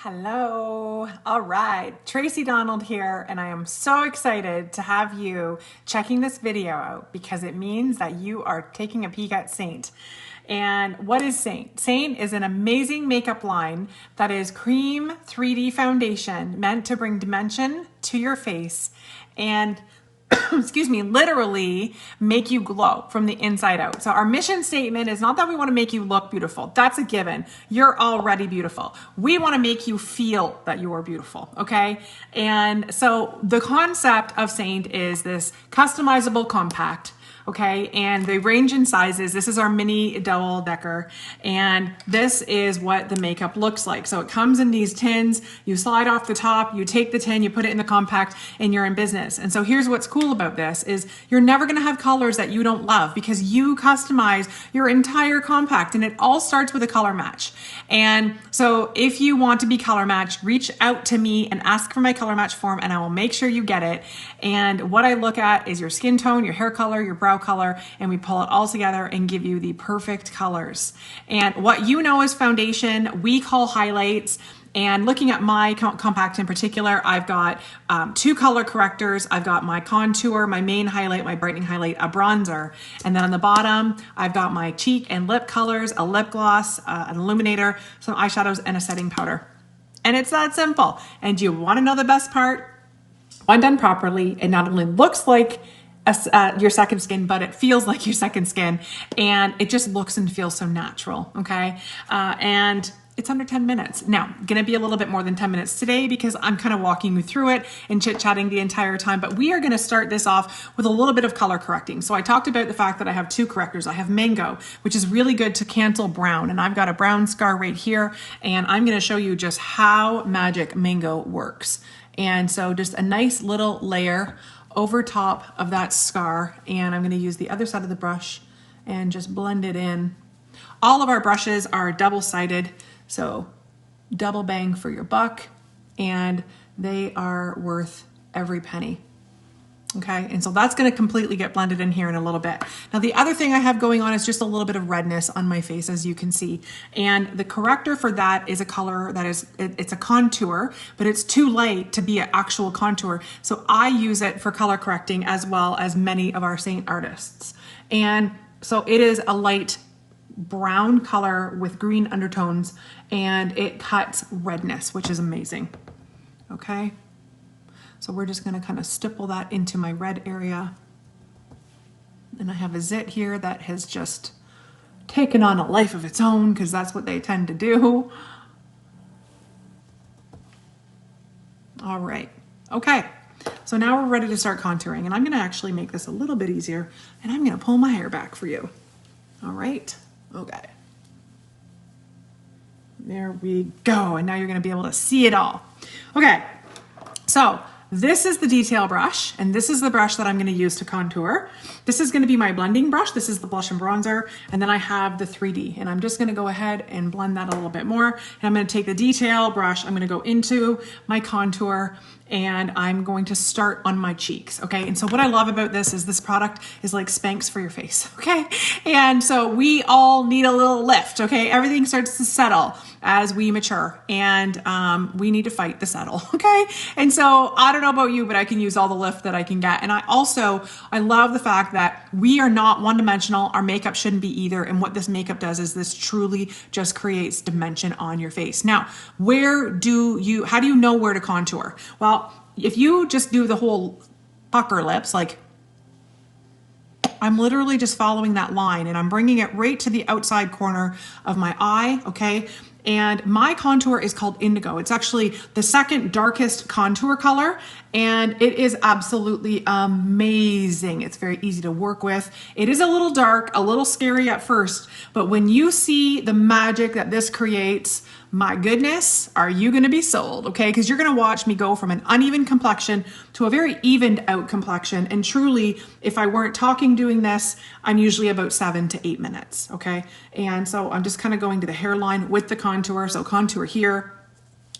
Hello. All right, Tracy Donald here, and I am so excited to have you checking this video out because it means that you are taking a peek at Seint. And what is Seint? Seint is an amazing makeup line that is cream 3D foundation meant to bring dimension to your face and excuse me, literally make you glow from the inside out. So our mission statement is not that we want to make you look beautiful. That's a given. You're already beautiful. We want to make you feel that you are beautiful, okay? And so the concept of Seint is this customizable compact, okay? And they range in sizes. This is our mini double decker. And this is what the makeup looks like. So it comes in these tins, you slide off the top, you take the tin, you put it in the compact, and you're in business. And so here's what's cool about this is you're never gonna have colors that you don't love because you customize your entire compact, and it all starts with a color match. And so if you want to be color matched, reach out to me and ask for my color match form, and I will make sure you get it. And what I look at is your skin tone, your hair color, your brow color, and we pull it all together and give you the perfect colors. And what you know is foundation, we call highlights. And looking at my compact in particular, I've got 2 color correctors. I've got my contour, my main highlight, my brightening highlight, a bronzer. And then on the bottom, I've got my cheek and lip colors, a lip gloss, an illuminator, some eyeshadows, and a setting powder. And it's that simple. And you want to know the best part? When done properly, it not only looks like your second skin, but it feels like your second skin, and it just looks and feels so natural, okay? And it's under 10 minutes. Now, gonna be a little bit more than 10 minutes today because I'm kind of walking you through it and chit-chatting the entire time, but we are gonna start this off with a little bit of color correcting. So I talked about the fact that I have 2 correctors. I have Mango, which is really good to cancel brown, and I've got a brown scar right here, and I'm gonna show you just how magic Mango works. And so just a nice little layer over top of that scar, and I'm going to use the other side of the brush and just blend it in. All of our brushes are double-sided, so double bang for your buck, and they are worth every penny. Okay, and so that's going to completely get blended in here in a little bit. Now the other thing I have going on is just a little bit of redness on my face, as you can see. And the corrector for that is a color that is, it's a contour, but it's too light to be an actual contour. So I use it for color correcting as well as many of our Seint artists. And so it is a light brown color with green undertones, and it cuts redness, which is amazing. Okay. So we're just going to kind of stipple that into my red area. And I have a zit here that has just taken on a life of its own because that's what they tend to do. All right. Okay. So now we're ready to start contouring, and I'm going to actually make this a little bit easier, and I'm going to pull my hair back for you. All right. Okay. There we go. And now you're going to be able to see it all. Okay. So this is the detail brush, and this is the brush that I'm going to use to contour. This is going to be my blending brush. This is the blush and bronzer, and then I have the 3D, and I'm just going to go ahead and blend that a little bit more. And I'm going to take the detail brush, I'm going to go into my contour, and I'm going to start on my cheeks, okay? And so what I love about this is this product is like Spanx for your face, okay? And so we all need a little lift, okay? Everything starts to settle as we mature, and we need to fight the settle, okay? And so I don't know about you, but I can use all the lift that I can get. And I love the fact that we are not one-dimensional. Our makeup shouldn't be either. And what this makeup does is this truly just creates dimension on your face. Now, how do you know where to contour? Well, if you just do the whole pucker lips, like I'm literally just following that line, and I'm bringing it right to the outside corner of my eye, okay? And my contour is called Indigo. It's actually the second darkest contour color, and it is absolutely amazing. It's very easy to work with. It is a little dark, a little scary at first, but when you see the magic that this creates, my goodness, are you gonna be sold, okay? Because you're gonna watch me go from an uneven complexion to a very evened out complexion. And truly, if I weren't talking doing this, I'm usually about 7 to 8 minutes, okay? And so I'm just kind of going to the hairline with the contour. So contour here,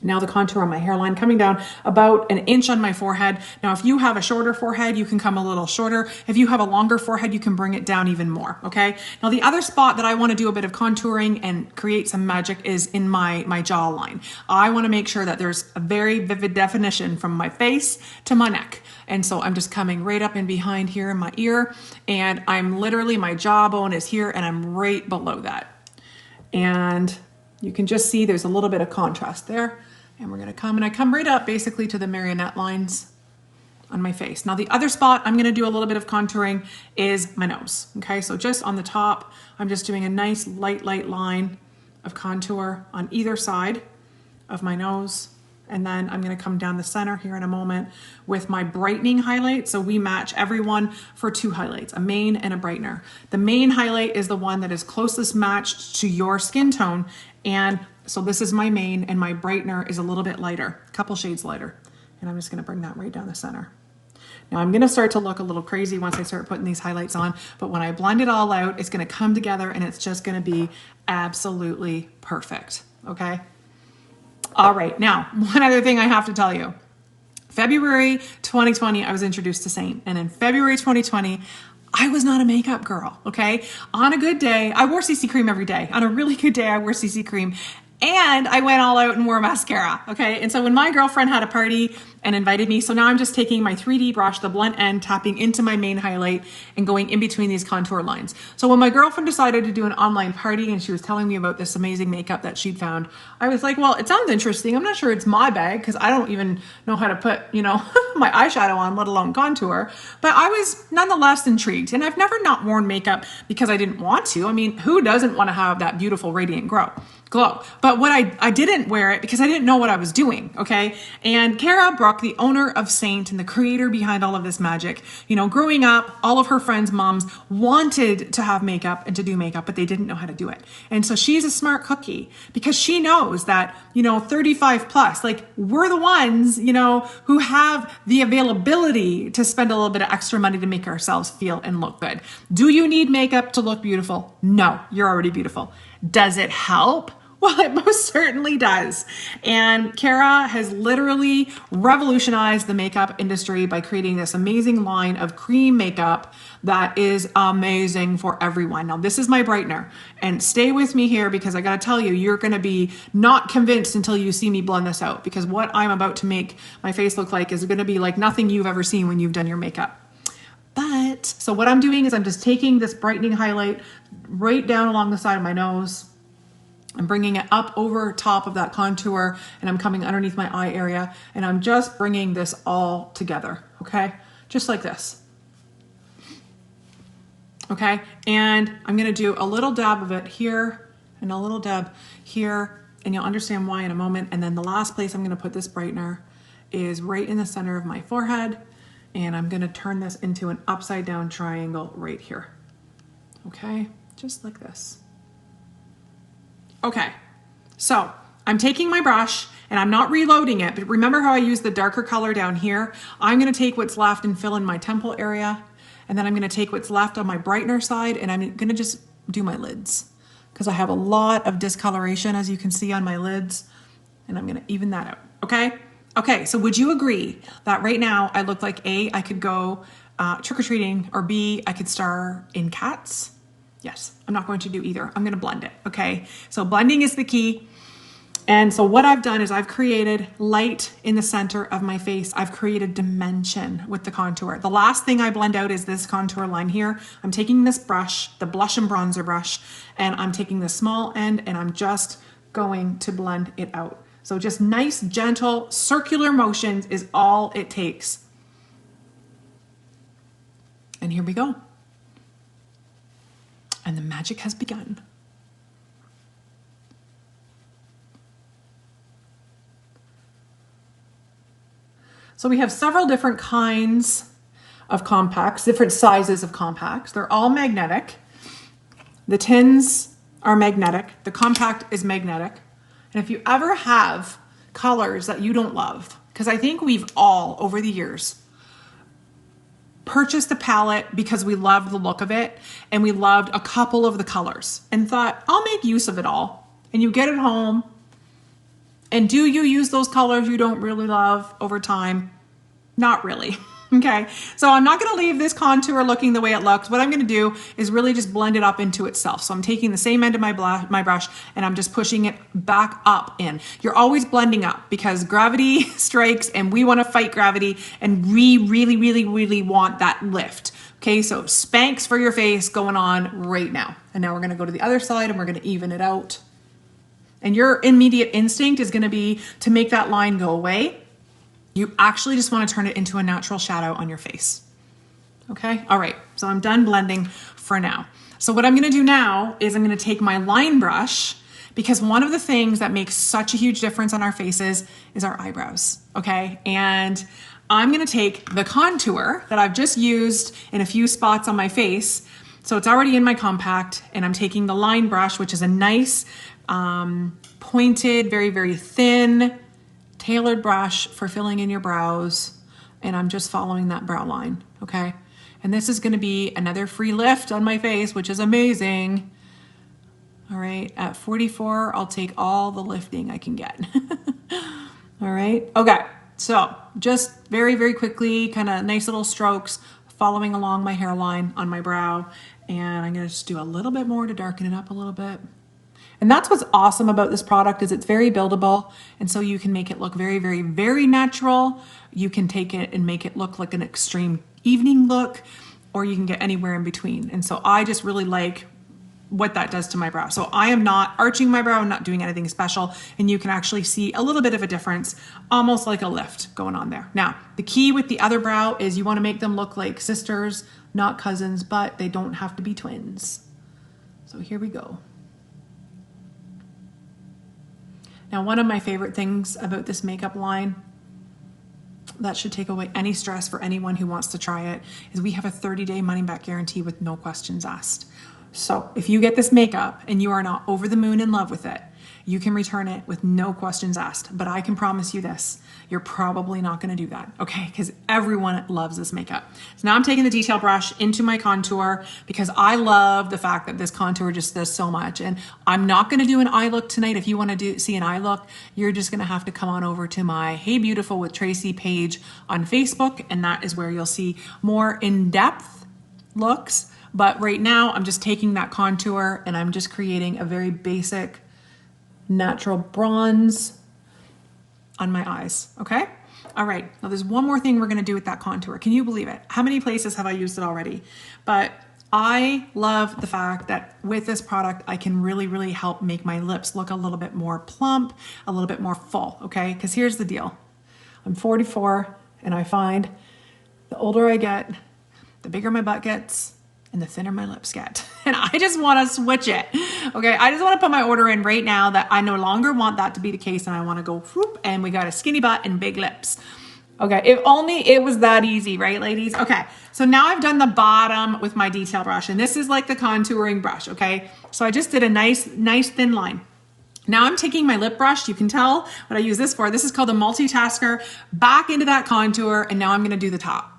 Now the contour on my hairline coming down about 1 inch on my forehead. Now, if you have a shorter forehead, you can come a little shorter. If you have a longer forehead, you can bring it down even more, okay? Now, the other spot that I wanna do a bit of contouring and create some magic is in my jawline. I wanna make sure that there's a very vivid definition from my face to my neck. And so I'm just coming right up in behind here in my ear, and I'm literally, my jawbone is here and I'm right below that. And you can just see there's a little bit of contrast there. And we're gonna come, and I come right up basically to the marionette lines on my face. Now the other spot I'm gonna do a little bit of contouring is my nose, okay? So just on the top, I'm just doing a nice light line of contour on either side of my nose. And then I'm gonna come down the center here in a moment with my brightening highlight. So we match everyone for 2 highlights, a main and a brightener. The main highlight is the one that is closest matched to your skin tone. And so this is my main, and my brightener is a little bit lighter, a couple shades lighter. And I'm just gonna bring that right down the center. Now I'm gonna start to look a little crazy once I start putting these highlights on, but when I blend it all out, it's gonna come together and it's just gonna be absolutely perfect, okay? All right, now, one other thing I have to tell you. February 2020, I was introduced to Seint, and in February 2020, I was not a makeup girl, okay? On a good day, I wore CC cream every day. On a really good day, I wore CC cream, and I went all out and wore mascara, okay? And so when my girlfriend had a party and invited me, so now I'm just taking my 3D brush, the blunt end, tapping into my main highlight and going in between these contour lines. So when my girlfriend decided to do an online party and she was telling me about this amazing makeup that she'd found, I was like, well, it sounds interesting. I'm not sure it's my bag because I don't even know how to put, you know, my eyeshadow on, let alone contour. But I was nonetheless intrigued. And I've never not worn makeup because I didn't want to. I mean, who doesn't want to have that beautiful radiant glow? But what I didn't wear it because I didn't know what I was doing, okay? And Cara Brook, the owner of Seint and the creator behind all of this magic, you know, growing up, all of her friends' moms wanted to have makeup and to do makeup, but they didn't know how to do it. And so she's a smart cookie because she knows that, you know, 35 plus, like we're the ones, you know, who have the availability to spend a little bit of extra money to make ourselves feel and look good. Do you need makeup to look beautiful? No, you're already beautiful. Does it help? Well, it most certainly does. And Cara has literally revolutionized the makeup industry by creating this amazing line of cream makeup that is amazing for everyone. Now, this is my brightener, and stay with me here because I gotta tell you, you're gonna be not convinced until you see me blend this out, because what I'm about to make my face look like is gonna be like nothing you've ever seen when you've done your makeup. But, so what I'm doing is I'm just taking this brightening highlight right down along the side of my nose. I'm bringing it up over top of that contour, and I'm coming underneath my eye area, and I'm just bringing this all together, okay? Just like this, okay? And I'm gonna do a little dab of it here and a little dab here, and you'll understand why in a moment. And then the last place I'm gonna put this brightener is right in the center of my forehead, and I'm gonna turn this into an upside down triangle right here, okay? Just like this. Okay, so I'm taking my brush and I'm not reloading it, but remember how I used the darker color down here? I'm gonna take what's left and fill in my temple area, and then I'm gonna take what's left on my brightener side, and I'm gonna just do my lids because I have a lot of discoloration, as you can see on my lids, and I'm gonna even that out, okay? Okay, so would you agree that right now I look like A, I could go trick-or-treating, or B, I could star in Cats? Yes, I'm not going to do either. I'm gonna blend it, okay? So blending is the key. And so what I've done is I've created light in the center of my face. I've created dimension with the contour. The last thing I blend out is this contour line here. I'm taking this brush, the blush and bronzer brush, and I'm taking the small end and I'm just going to blend it out. So just nice, gentle, circular motions is all it takes. And here we go. And the magic has begun. So we have several different kinds of compacts, different sizes of compacts. They're all magnetic. The tins are magnetic. The compact is magnetic. And if you ever have colors that you don't love, because I think we've all, over the years, purchased a palette because we loved the look of it and we loved a couple of the colors and thought, I'll make use of it all. And you get it home And do you use those colors you don't really love over time? Not really. Okay, so I'm not going to leave this contour looking the way it looks. What I'm going to do is really just blend it up into itself. So I'm taking the same end of my brush and I'm just pushing it back up in. You're always blending up because gravity strikes and we want to fight gravity, and we really, really, really want that lift. Okay, so Spanx for your face going on right now. And now we're going to go to the other side and we're going to even it out. And your immediate instinct is going to be to make that line go away. You actually just want to turn it into a natural shadow on your face. Okay, all right, so I'm done blending for now. So what I'm going to do now is I'm going to take my line brush, because one of the things that makes such a huge difference on our faces is our eyebrows, okay? And I'm going to take the contour that I've just used in a few spots on my face. So it's already in my compact, and I'm taking the line brush, which is a nice pointed, very, very thin, tailored brush for filling in your brows, and I'm just following that brow line, okay? And this is gonna be another free lift on my face, which is amazing. All right, at 44, I'll take all the lifting I can get. All right, okay, so just very, very quickly, kind of nice little strokes following along my hairline on my brow, and I'm gonna just do a little bit more to darken it up a little bit. And that's what's awesome about this product, is it's very buildable. And so you can make it look very, very, very natural. You can take it and make it look like an extreme evening look, or you can get anywhere in between. And so I just really like what that does to my brow. So I am not arching my brow, I'm not doing anything special. And you can actually see a little bit of a difference, almost like a lift going on there. Now, the key with the other brow is you want to make them look like sisters, not cousins, but they don't have to be twins. So here we go. Now, one of my favorite things about this makeup line that should take away any stress for anyone who wants to try it is we have a 30-day money-back guarantee with no questions asked. So if you get this makeup and you are not over the moon in love with it, you can return it with no questions asked. But I can promise you this, you're probably not going to do that, okay? Because everyone loves this makeup. So now I'm taking the detail brush into my contour because I love the fact that this contour just does so much. And I'm not going to do an eye look tonight. If you want to see an eye look, you're just going to have to come on over to my Hey Beautiful with Tracy page on Facebook, and that is where you'll see more in-depth looks. But right now I'm just taking that contour and I'm just creating a very basic natural bronze on my eyes, okay? All right, now there's one more thing we're gonna do with that contour. Can you believe it? How many places have I used it already? But I love the fact that with this product, I can really, really help make my lips look a little bit more plump, a little bit more full, okay? Because here's the deal. I'm 44 and I find the older I get, the bigger my butt gets, and the thinner my lips get. And I just want to switch it. Okay, I just want to put my order in right now that I no longer want that to be the case, and I want to go whoop, and we got a skinny butt and big lips. Okay, if only it was that easy, right, ladies? Okay, so now I've done the bottom with my detail brush, and this is like the contouring brush, okay? So I just did a nice thin line. Now I'm taking my lip brush, you can tell what I use this for. This is called a multitasker, back into that contour, and now I'm gonna do the top.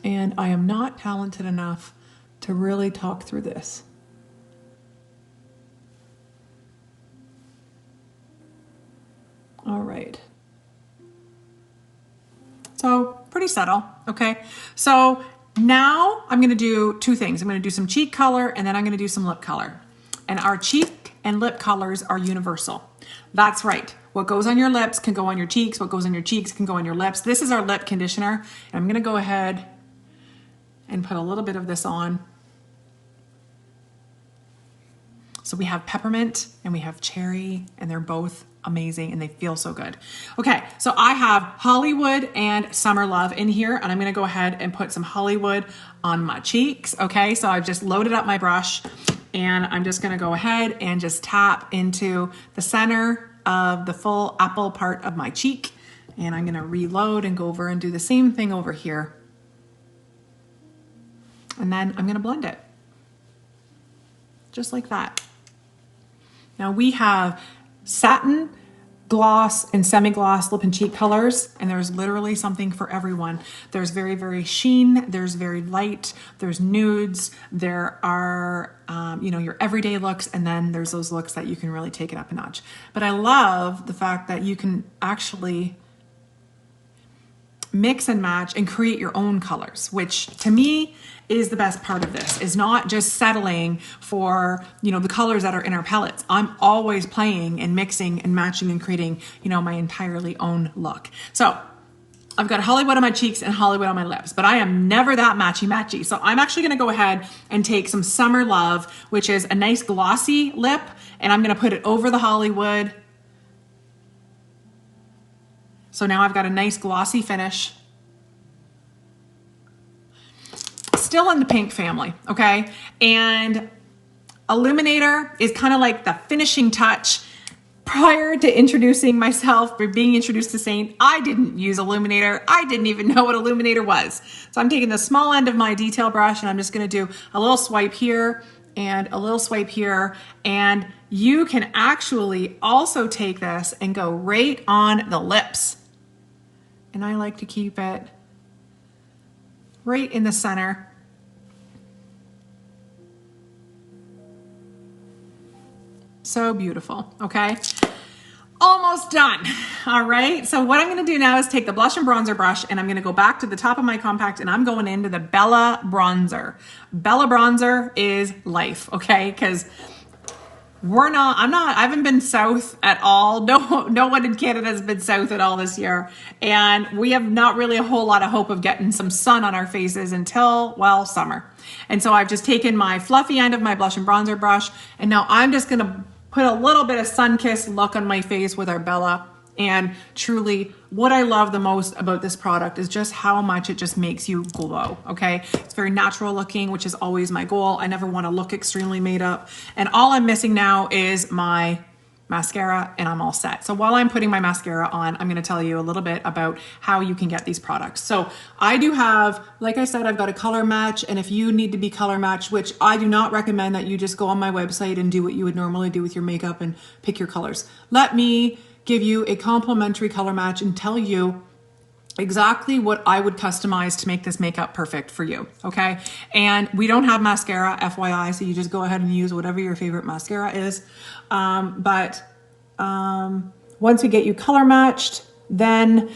And I am not talented enough to really talk through this. All right. So pretty subtle, okay? So now I'm gonna do two things. I'm gonna do some cheek color and then I'm gonna do some lip color. And our cheek and lip colors are universal. That's right. What goes on your lips can go on your cheeks. What goes on your cheeks can go on your lips. This is our lip conditioner. And I'm gonna go ahead and put a little bit of this on. So we have peppermint and we have cherry, and they're both amazing and they feel so good. Okay, so I have Hollywood and Summer Love in here, and I'm gonna go ahead and put some Hollywood on my cheeks. Okay, so I've just loaded up my brush and I'm just gonna go ahead and just tap into the center of the full apple part of my cheek. And I'm gonna reload and go over and do the same thing over here. And then I'm gonna blend it. Just like that. Now we have satin gloss and semi-gloss lip and cheek colors, and there's literally something for everyone. There's very, very sheen, there's very light, there's nudes, there are your everyday looks, and then there's those looks that you can really take it up a notch. But I love the fact that you can actually mix and match and create your own colors, which to me is the best part of this, is not just settling for, the colors that are in our palettes. I'm always playing and mixing and matching and creating, my entirely own look. So I've got Hollywood on my cheeks and Hollywood on my lips, but I am never that matchy-matchy. So I'm actually gonna go ahead and take some Summer Love, which is a nice glossy lip, and I'm gonna put it over the Hollywood. So now I've got a nice glossy finish. Still in the pink family, okay? And Illuminator is kind of like the finishing touch. Prior to introducing myself, or being introduced to Seint, I didn't use Illuminator. I didn't even know what Illuminator was. So I'm taking the small end of my detail brush and I'm just gonna do a little swipe here and a little swipe here. And you can actually also take this and go right on the lips. And I like to keep it right in the center. So beautiful, okay? Almost done. All right, so what I'm gonna do now is take the blush and bronzer brush and I'm gonna go back to the top of my compact and I'm going into the Bella Bronzer. Bella Bronzer is life, okay? Because I haven't been south at all. No one in Canada has been south at all this year. And we have not really a whole lot of hope of getting some sun on our faces until, well, summer. And so I've just taken my fluffy end of my blush and bronzer brush and now I'm just gonna put a little bit of sun-kissed look on my face with our Bella. And truly, what I love the most about this product is just how much it just makes you glow, okay? It's very natural looking, which is always my goal. I never want to look extremely made up. And all I'm missing now is my mascara and I'm all set. So while I'm putting my mascara on, I'm gonna tell you a little bit about how you can get these products. So I do have, like I said, I've got a color match, and if you need to be color matched, which I do not recommend that you just go on my website and do what you would normally do with your makeup and pick your colors. Let me give you a complimentary color match and tell you exactly what I would customize to make this makeup perfect for you, okay? And we don't have mascara, FYI, so you just go ahead and use whatever your favorite mascara is. Once we get you color matched, then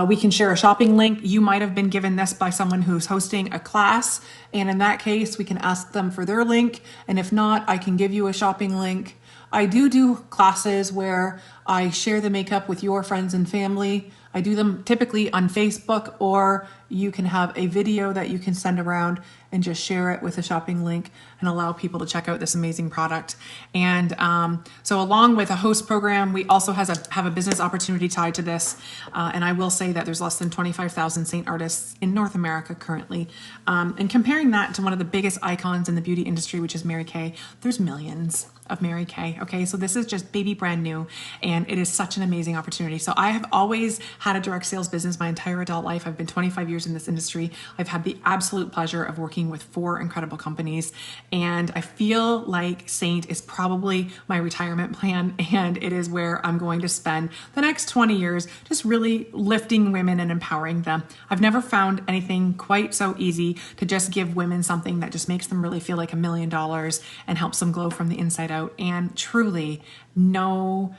we can share a shopping link. You might have been given this by someone who's hosting a class, and in that case, we can ask them for their link, and if not, I can give you a shopping link. I do classes where I share the makeup with your friends and family. I do them typically on Facebook, or you can have a video that you can send around and just share it with a shopping link and allow people to check out this amazing product. And so along with a host program, we also have a business opportunity tied to this. And I will say that there's less than 25,000 Seint artists in North America currently. And comparing that to one of the biggest icons in the beauty industry, which is Mary Kay, there's millions of Mary Kay, okay? So this is just baby brand new, and it is such an amazing opportunity. So I have always had a direct sales business my entire adult life. I've been 25 years in this industry. I've had the absolute pleasure of working with 4 incredible companies, and I feel like Seint is probably my retirement plan, and it is where I'm going to spend the next 20 years just really lifting women and empowering them. I've never found anything quite so easy to just give women something that just makes them really feel like $1 million and helps them glow from the inside out. And truly, no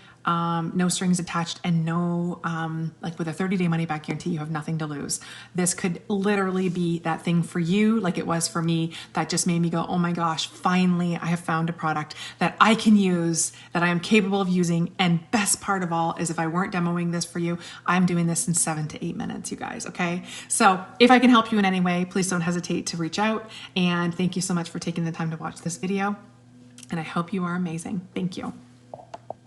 strings attached, and no, like with a 30-day money back guarantee, you have nothing to lose. This could literally be that thing for you, like it was for me, that just made me go, oh my gosh, finally I have found a product that I can use, that I am capable of using. And best part of all is, if I weren't demoing this for you, I'm doing this in 7 to 8 minutes, you guys, okay? So if I can help you in any way, please don't hesitate to reach out. And thank you so much for taking the time to watch this video. And I hope you are amazing. Thank you.